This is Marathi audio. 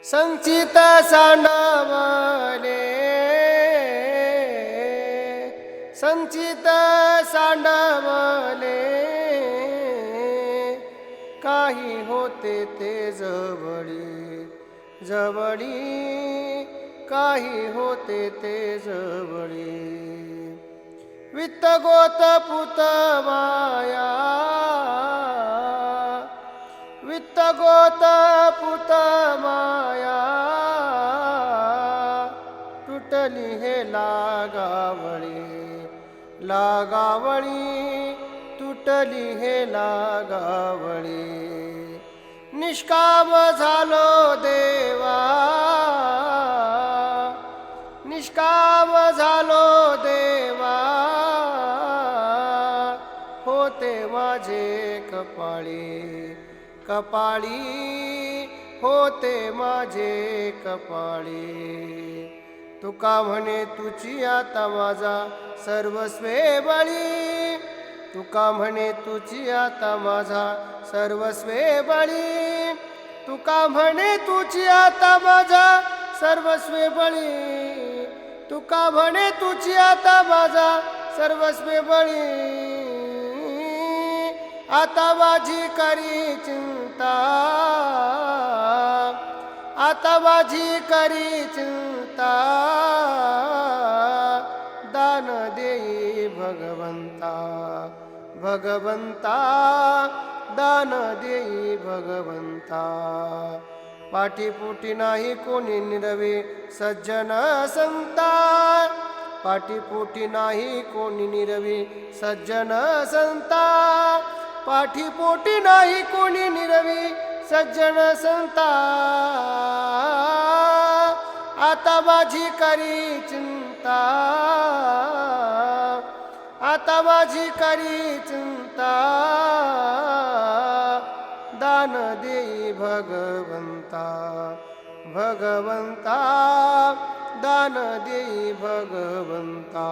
संचित सांडवले, संचित सांडवले, काही होते ते जवळी जवळी, काही होते ते जवळी. वित्त गोत पुत माया, वित्त गोत पुत माया, तुटली हे लागावळी लागावळी, तुटली हे लागावळी. निष्काम झालो देवा, निष्काम झालो देवा, होते माझे कपाळी कपाळी, होते माझे कपाळी. तुका म्हणे तुझी आता माझा सर्वस्वे बळी, तुका म्हणे तुझी आता माझा सर्वस्वे बळी, तुका म्हणे तुझी आता माझा सर्वस्वे बळी, तुका म्हणे तुझी आता माझा सर्वस्वे बळी. आता माझी करी चिंता, आता माझी करी चिंता, दान देई भगवंता भगवंता, दान देई भगवंता. पाठीपोटी नाही कोणी निरवे सज्जन संता, पाठीपोटी नाही कोणी निरवे सज्जन संता, पाठीपोटी नाही कोणी निरवे सज्जन संता. आता माझी करी चिंता, आता माझी करी चिंता, दान देई भगवंता भगवंता, दान देई भगवंता.